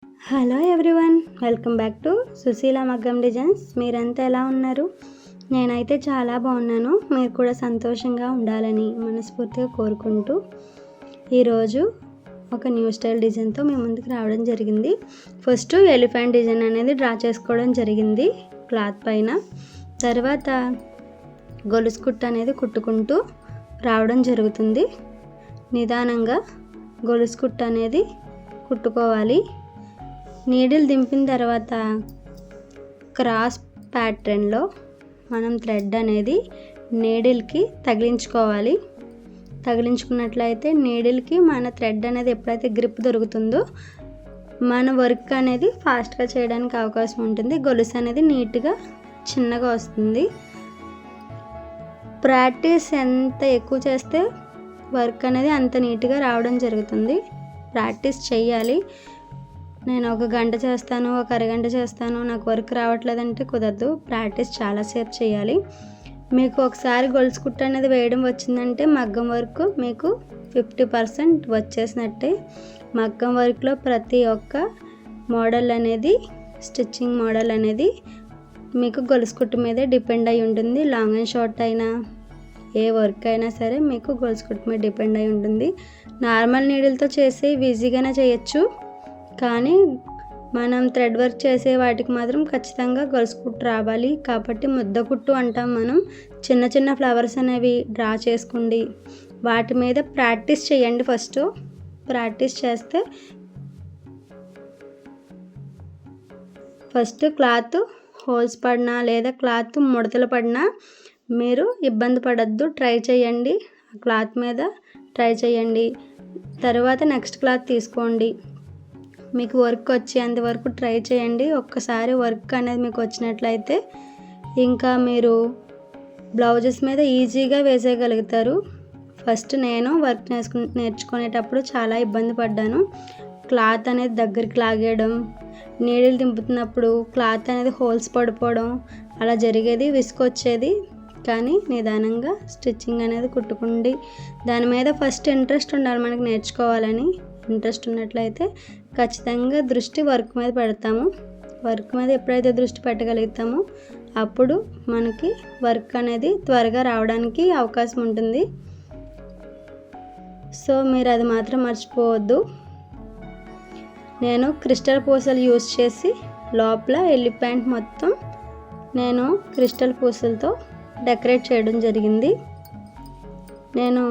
Hello everyone, welcome back to Sushila Maggam designs. మీరంతా ఎలా ఉన్నారు? నేనైతే చాలా బాగున్నాను. మీరు కూడా సంతోషంగా ఉండాలని మనస్ఫూర్తిగా కోరుకుంటూ ఈరోజు ఒక న్యూ స్టైల్ డిజైన్తో మీ ముందుకు రావడం జరిగింది. ఫస్ట్ ఎలిఫెంట్ డిజైన్ అనేది డ్రా చేసుకోవడం జరిగింది క్లాత్ పైన. తర్వాత గొలుసు కుట్టు అనేది కుట్టుకుంటూ రావడం జరుగుతుంది. నిదానంగా గొలుసు కుట్టు అనేది కుట్టుకోవాలి. నీడిల్ దింపిన తర్వాత క్రాస్ ప్యాటర్న్లో మనం థ్రెడ్ అనేది నీడిల్కి తగిలించుకోవాలి. తగిలించుకున్నట్లయితే నీడిల్కి మన థ్రెడ్ అనేది ఎప్పుడైతే గ్రిప్ దొరుకుతుందో మన వర్క్ అనేది ఫాస్ట్గా చేయడానికి అవకాశం ఉంటుంది. గొలుసు అనేది నీట్గా చిన్నగా వస్తుంది. ప్రాక్టీస్ ఎంత ఎక్కువ చేస్తే వర్క్ అనేది అంత నీట్గా రావడం జరుగుతుంది. ప్రాక్టీస్ చేయాలి. నేను ఒక గంట చేస్తాను, ఒక అరగంట చేస్తాను, నాకు వర్క్ రావట్లేదంటే కుదరదు. ప్రాక్టీస్ చాలాసేపు చేయాలి. మీకు ఒకసారి గొలుసు కుట్టు అనేది వేయడం వచ్చిందంటే మగ్గం వర్క్ మీకు 50% వచ్చేసినట్టే. మగ్గం వర్క్లో ప్రతి ఒక్క మోడల్ అనేది, స్టిచ్చింగ్ మోడల్ అనేది మీకు గొలుసు కుట్టు మీదే డిపెండ్ అయి ఉంటుంది. లాంగ్ అండ్ షార్ట్ అయినా ఏ వర్క్ అయినా సరే మీకు గొలుసు కుట్టు మీద డిపెండ్ అయి ఉంటుంది. నార్మల్ నీడిల్తో చేసి ఈజీగానే చేయొచ్చు, కానీ మనం థ్రెడ్ వర్క్ చేసే వాటికి మాత్రం ఖచ్చితంగా గొలుసు కుట్టు రావాలి. కాబట్టి ముద్ద కుట్టు అంటాం మనం. చిన్న చిన్న ఫ్లవర్స్ అనేవి డ్రా చేసుకోండి. వాటి మీద ప్రాక్టీస్ చేయండి. ప్రాక్టీస్ చేస్తే క్లాత్ హోల్స్ పడినా లేదా క్లాత్ ముడతలు పడినా మీరు ఇబ్బంది పడద్దు. ట్రై చేయండి, క్లాత్ మీద ట్రై చేయండి. తర్వాత నెక్స్ట్ క్లాత్ తీసుకోండి. మీకు వర్క్ వచ్చేంత వరకు ట్రై చేయండి. ఒక్కసారి వర్క్ అనేది మీకు వచ్చినట్లయితే ఇంకా మీరు బ్లౌజెస్ మీద ఈజీగా వేసేయగలుగుతారు. ఫస్ట్ నేను వర్క్ నేర్చుకునేటప్పుడు చాలా ఇబ్బంది పడ్డాను. క్లాత్ అనేది దగ్గరికి లాగేయడం, నీడిల్ దింపుతున్నప్పుడు క్లాత్ అనేది హోల్స్ పడిపోవడం అలా జరిగేది, విసుకొచ్చేది. కానీ నిదానంగా స్టిచ్చింగ్ అనేది కుట్టుకుండి. దాని మీద ఫస్ట్ ఇంట్రెస్ట్ ఉండాలి. మనకి నేర్చుకోవాలని ఇంట్రెస్ట్ ఉన్నట్లయితే ఖచ్చితంగా దృష్టి వర్క్ మీద పెడతాము. వర్క్ మీద ఎప్పుడైతే దృష్టి పెట్టగలుగుతామో అప్పుడు మనకి వర్క్ అనేది త్వరగా రావడానికి అవకాశం ఉంటుంది. సో మీరు అది మాత్రం మర్చిపోవద్దు. నేను క్రిస్టల్ పూసలు యూజ్ చేసి లోపల ఎలిఫెంట్ మొత్తం నేను క్రిస్టల్ పూసలతో డెకరేట్ చేయడం జరిగింది. నేను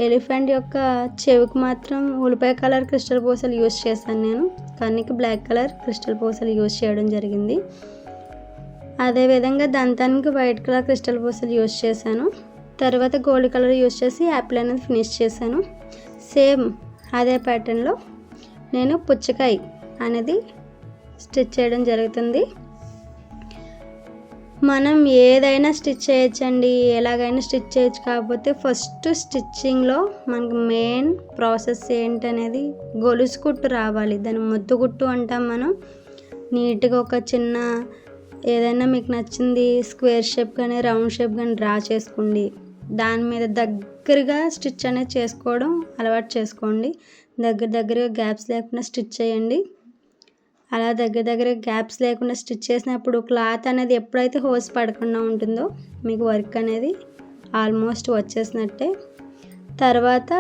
ఎలిఫెంట్ యొక్క చెవికి మాత్రం ఉల్లిపాయ కలర్ క్రిస్టల్ పూసలు యూజ్ చేశాను. నేను కన్నికి బ్లాక్ కలర్ క్రిస్టల్ పూసలు యూజ్ చేయడం జరిగింది. అదేవిధంగా దంతానికి వైట్ కలర్ క్రిస్టల్ పూసలు యూజ్ చేశాను. తర్వాత గోల్డ్ కలర్ యూజ్ చేసి యాపిల్ అనేది ఫినిష్ చేశాను. సేమ్ అదే ప్యాటర్న్లో నేను పుచ్చకాయ అనేది స్టిచ్ చేయడం జరుగుతుంది. మనం ఏదైనా స్టిచ్ చేయొచ్చండి, ఎలాగైనా స్టిచ్ చేయొచ్చు. కాకపోతే ఫస్ట్ స్టిచ్చింగ్లో మనకి మెయిన్ ప్రాసెస్ ఏంటనేది గొలుసు కుట్టు రావాలి. దాన్ని ముద్దు కుట్టు అంటాం మనం. నీట్గా ఒక చిన్న ఏదైనా మీకు నచ్చింది స్క్వేర్ షేప్ కానీ రౌండ్ షేప్ కానీ డ్రా చేసుకోండి. దాని మీద దగ్గరగా స్టిచ్ అనేది చేసుకోవడం అలవాటు చేసుకోండి. దగ్గరగా గ్యాప్స్ లేకుండా స్టిచ్ చేయండి. అలా దగ్గర గ్యాప్స్ లేకుండా స్టిచ్ చేసినప్పుడు క్లాత్ అనేది ఎప్పుడైతే హోల్స్ పడకుండా ఉంటుందో మీకు వర్క్ అనేది ఆల్మోస్ట్ వచ్చేసినట్టే. తర్వాత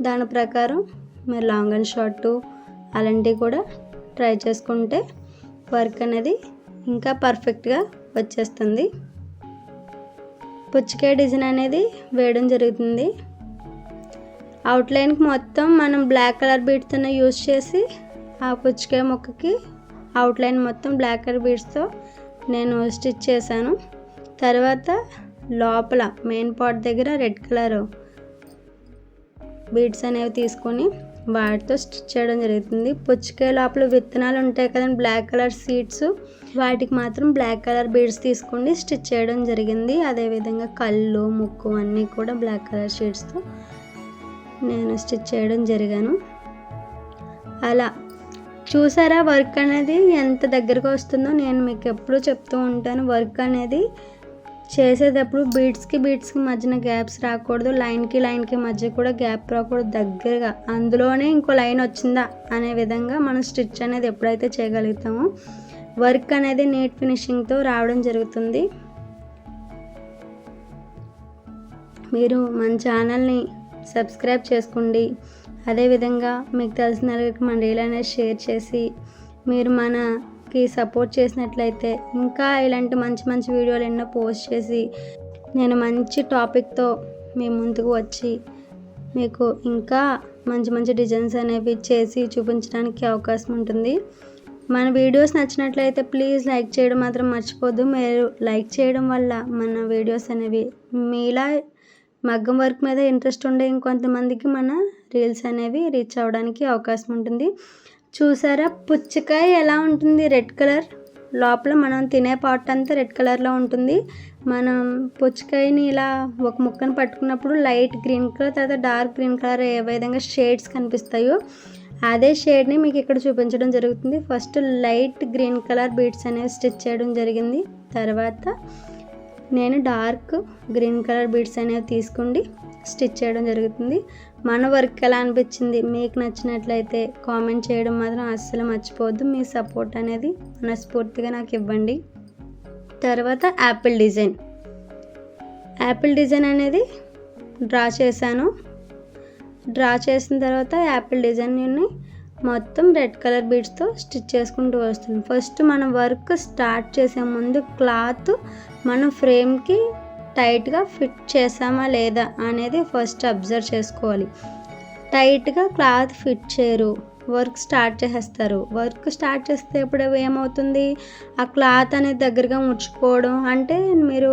దాని ప్రకారం మీరు లాంగ్ అండ్ షార్ట్ అలాంటివి కూడా ట్రై చేసుకుంటే వర్క్ అనేది ఇంకా పర్ఫెక్ట్గా వచ్చేస్తుంది. పుచ్చకాయ డిజైన్ అనేది వేయడం జరుగుతుంది. అవుట్లైన్కి మొత్తం మనం బ్లాక్ కలర్ బీడ్స్తో యూజ్ చేసి ఆ పుచ్చకాయ ముక్కకి అవుట్లైన్ మొత్తం బ్లాక్ కలర్ బీడ్స్తో నేను స్టిచ్ చేశాను. తర్వాత లోపల మెయిన్ పార్ట్ దగ్గర రెడ్ కలర్ బీడ్స్ అనేవి తీసుకొని వాటితో స్టిచ్ చేయడం జరుగుతుంది. పుచ్చకాయ లోపల విత్తనాలు ఉంటాయి కదండి, బ్లాక్ కలర్ సీడ్స్, వాటికి మాత్రం బ్లాక్ కలర్ బీడ్స్ తీసుకొని స్టిచ్ చేయడం జరిగింది. అదేవిధంగా కళ్ళు, ముక్కు అన్నీ కూడా బ్లాక్ కలర్ షీడ్స్తో నేను స్టిచ్ చేయడం జరిగాను. అలా చూసారా వర్క్ అనేది ఎంత దగ్గరకు వస్తుందో. నేను మీకు ఎప్పుడూ చెప్తూ ఉంటాను, వర్క్ అనేది చేసేటప్పుడు బీడ్స్కి మధ్యన గ్యాప్స్ రాకూడదు, లైన్కి మధ్య కూడా గ్యాప్ రాకూడదు, దగ్గరగా అందులోనే ఇంకో లైన్ వచ్చిందా అనే విధంగా మనం స్టిచ్ అనేది ఎప్పుడైతే చేయగలుగుతామో వర్క్ అనేది నీట్ ఫినిషింగ్తో రావడం జరుగుతుంది. మీరు మన ఛానల్ని సబ్స్క్రైబ్ చేసుకోండి. అదేవిధంగా మీకు తెలిసిన వాళ్ళకి మన రీల్ అనేది షేర్ చేసి మీరు మనకి సపోర్ట్ చేసినట్లయితే ఇంకా ఇలాంటి మంచి వీడియోలు ఎన్నో పోస్ట్ చేసి నేను మంచి టాపిక్తో మీ ముందుకు వచ్చి మీకు ఇంకా మంచి డిజైన్స్ అనేవి చేసి చూపించడానికి అవకాశం ఉంటుంది. మన వీడియోస్ నచ్చినట్లయితే ప్లీజ్ లైక్ చేయడం మాత్రం మర్చిపోద్దు. మీరు లైక్ చేయడం వల్ల మన వీడియోస్ అనేవి మీలా మగ్గం వర్క్ మీద ఇంట్రెస్ట్ ఉండే ఇంకొంతమందికి మన రీల్స్ అనేవి రీచ్ అవ్వడానికి అవకాశం ఉంటుంది. చూసారా పుచ్చకాయ ఎలా ఉంటుంది, రెడ్ కలర్, లోపల మనం తినే పార్ట్ అంతా రెడ్ కలర్లో ఉంటుంది. మనం పుచ్చకాయని ఇలా ఒక ముక్కను పట్టుకున్నప్పుడు లైట్ గ్రీన్ కలర్ తర్వాత డార్క్ గ్రీన్ కలర్ ఏ విధంగా షేడ్స్ కనిపిస్తాయో అదే షేడ్ని మీకు ఇక్కడ చూపించడం జరుగుతుంది. First light green colour beads అనేవి స్టిచ్ చేయడం జరిగింది. తర్వాత నేను డార్క్ గ్రీన్ కలర్ బీడ్స్ అనేవి తీసుకుండి స్టిచ్ చేయడం జరుగుతుంది. మన వర్క్ ఎలా అనిపించింది మీకు నచ్చినట్లయితే కామెంట్ చేయడం మాత్రం అస్సలు మర్చిపోవద్దు. మీ సపోర్ట్ అనేది మనస్ఫూర్తిగా నాకు ఇవ్వండి. తర్వాత యాపిల్ డిజైన్ అనేది డ్రా చేసిన తర్వాత యాపిల్ డిజైన్ని మొత్తం రెడ్ కలర్ బీడ్స్తో స్టిచ్ చేసుకుంటూ వస్తుంది. ఫస్ట్ మనం వర్క్ స్టార్ట్ చేసే ముందు క్లాత్ మనం ఫ్రేమ్కి టైట్గా ఫిట్ చేసామా లేదా అనేది ఫస్ట్ అబ్జర్వ్ చేసుకోవాలి. టైట్గా క్లాత్ ఫిట్ చేయరు, వర్క్ స్టార్ట్ చేసేస్తారు. వర్క్ స్టార్ట్ చేసేటప్పుడు ఏమవుతుంది, ఆ క్లాత్ అనేది దగ్గరగా ముడుచుకోవడం, అంటే మీరు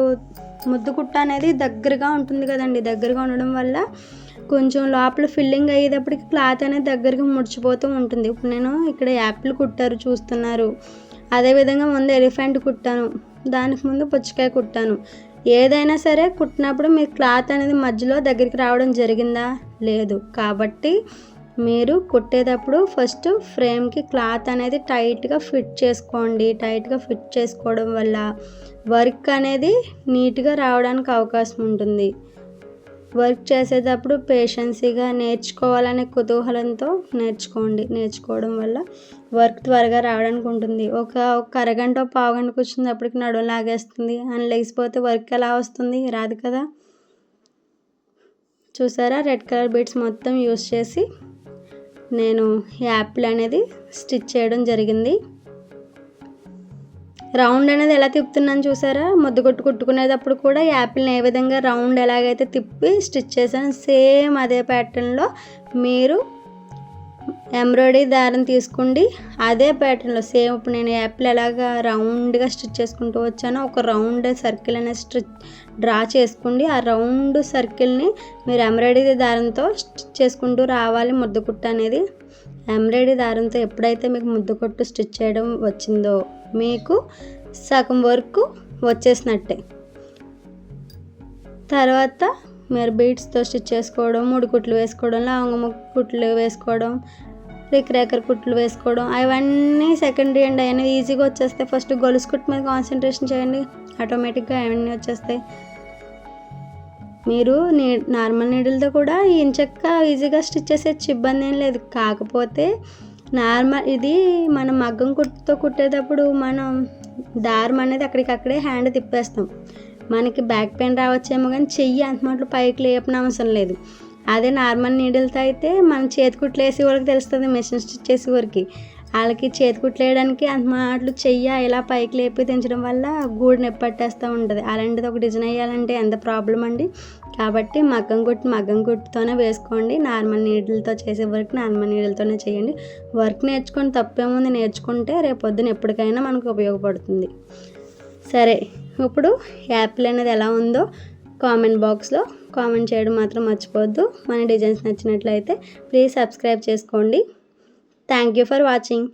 ముద్దు కుట్ట అనేది దగ్గరగా ఉంటుంది కదండి. దగ్గరగా ఉండడం వల్ల కొంచెం లోపల ఫిల్లింగ్ అయ్యేటప్పటికి క్లాత్ అనేది దగ్గరగా ముడిచిపోతూ ఉంటుంది. ఇప్పుడు నేను ఇక్కడ యాపిల్ కుట్టారు చూస్తున్నారు, అదేవిధంగా ముందు ఎలిఫెంట్ కుట్టాను, దానికి ముందు పుచ్చకాయ కుట్టాను. ఏదైనా సరే కుట్టినప్పుడు మీ క్లాత్ అనేది మధ్యలో దగ్గరికి రావడం జరిగిందా లేదు. కాబట్టి మీరు కుట్టేటప్పుడు ఫస్ట్ ఫ్రేమ్కి క్లాత్ అనేది టైట్గా ఫిట్ చేసుకోండి. టైట్గా ఫిట్ చేసుకోవడం వల్ల వర్క్ అనేది నీట్గా రావడానికి అవకాశం ఉంటుంది. వర్క్ చేసేటప్పుడు పేషెన్సీగా నేర్చుకోవాలనే కుతూహలంతో నేర్చుకోవడం వల్ల వర్క్ త్వరగా రావడానికి ఉంటుంది. ఒక అరగంట పావుగంట కూర్చున్నప్పటికి నడుము లాగేస్తుంది అని లేకపోతే వర్క్ ఎలా వస్తుంది, రాదు కదా. చూసారా రెడ్ కలర్ బీడ్స్ మొత్తం యూస్ చేసి నేను యాపిల్ అనేది స్టిచ్ చేయడం జరిగింది. రౌండ్ అనేది ఎలా తిప్పుతున్నాను చూసారా, ముద్దు కుట్టుకునేటప్పుడు కూడా యాపిల్ని ఏ విధంగా రౌండ్ ఎలాగైతే తిప్పి స్టిచ్ చేశాను సేమ్ అదే ప్యాటర్న్లో మీరు ఎంబ్రాయిడరీ దారం తీసుకోండి. అదే ప్యాటర్న్లో సేమ్ ఇప్పుడు నేను యాపిల్ ఎలాగా రౌండ్గా స్టిచ్ చేసుకుంటూ వచ్చానో ఒక రౌండ్ సర్కిల్ అనేది డ్రా చేసుకోండి. ఆ రౌండ్ సర్కిల్ని మీరు ఎంబ్రాయిడరీ దారంతో స్టిచ్ చేసుకుంటూ రావాలి. ముద్దు కుట్టు అనేది ఎంబ్రాయిడరీ దారంతో ఎప్పుడైతే మీకు ముద్దు కుట్టు స్టిచ్ చేయడం వచ్చిందో మీకు సగం వరకు వచ్చేసినట్టే. తర్వాత మీరు బీడ్స్తో స్టిచ్ చేసుకోవడం, 3 కుట్లు వేసుకోవడం, లవంగ కుట్లు వేసుకోవడం, రేకర్ కుట్లు వేసుకోవడం అవన్నీ సెకండరీ అండ్ అవన్నీ ఈజీగా వచ్చేస్తాయి. ఫస్ట్ గొలుసు కుట్టు మీద కాన్సన్ట్రేషన్ చేయండి, ఆటోమేటిక్గా అవన్నీ వచ్చేస్తాయి. మీరు నార్మల్ నీడిల్తో కూడా ఇంచక్క ఈజీగా స్టిచ్ చేసేది ఇబ్బంది ఏం లేదు. కాకపోతే ఇది మనం మగ్గం కుట్టుతో కుట్టేటప్పుడు మనం దారం అనేది అక్కడికక్కడే హ్యాండ్ తిప్పేస్తాం. మనకి బ్యాక్ పెయిన్ రావచ్చేమో కానీ చెయ్యి అంత మాటలు పైకి లేపన అవసరం లేదు. అదే నార్మల్ నీడిల్తో అయితే మనం చేతి కుట్లు వేసే వరకు తెలుస్తుంది, మెషిన్ స్టిచ్ చేసే వరకు. వాళ్ళకి చేతి కుట్లు వేయడానికి అంత మాటలు చెయ్యి ఇలా పైకి లేపి తెంచడం వల్ల గూడు నొప్పి పట్టేస్తూ ఉంటుంది. అలాంటిది ఒక డిజైన్ వేయాలంటే ఎంత ప్రాబ్లం అండి. కాబట్టి మగ్గం కుట్టుతోనే వేసుకోండి. నార్మల్ నీడిల్తో చేసే వర్క్ నార్మల్ నీడిల్తోనే చేయండి. వర్క్ నేర్చుకొని తప్పేముంది, నేర్చుకుంటే రేపొద్దున ఎప్పటికైనా మనకు ఉపయోగపడుతుంది. సరే, ఇప్పుడు యాపిల్ అనేది ఎలా ఉందో కామెంట్ బాక్స్లో కామెంట్ చేయడం మాత్రం మర్చిపోవద్దు. మన డిజైన్స్ నచ్చినట్లయితే ప్లీజ్ సబ్స్క్రైబ్ చేసుకోండి. Thank you for watching.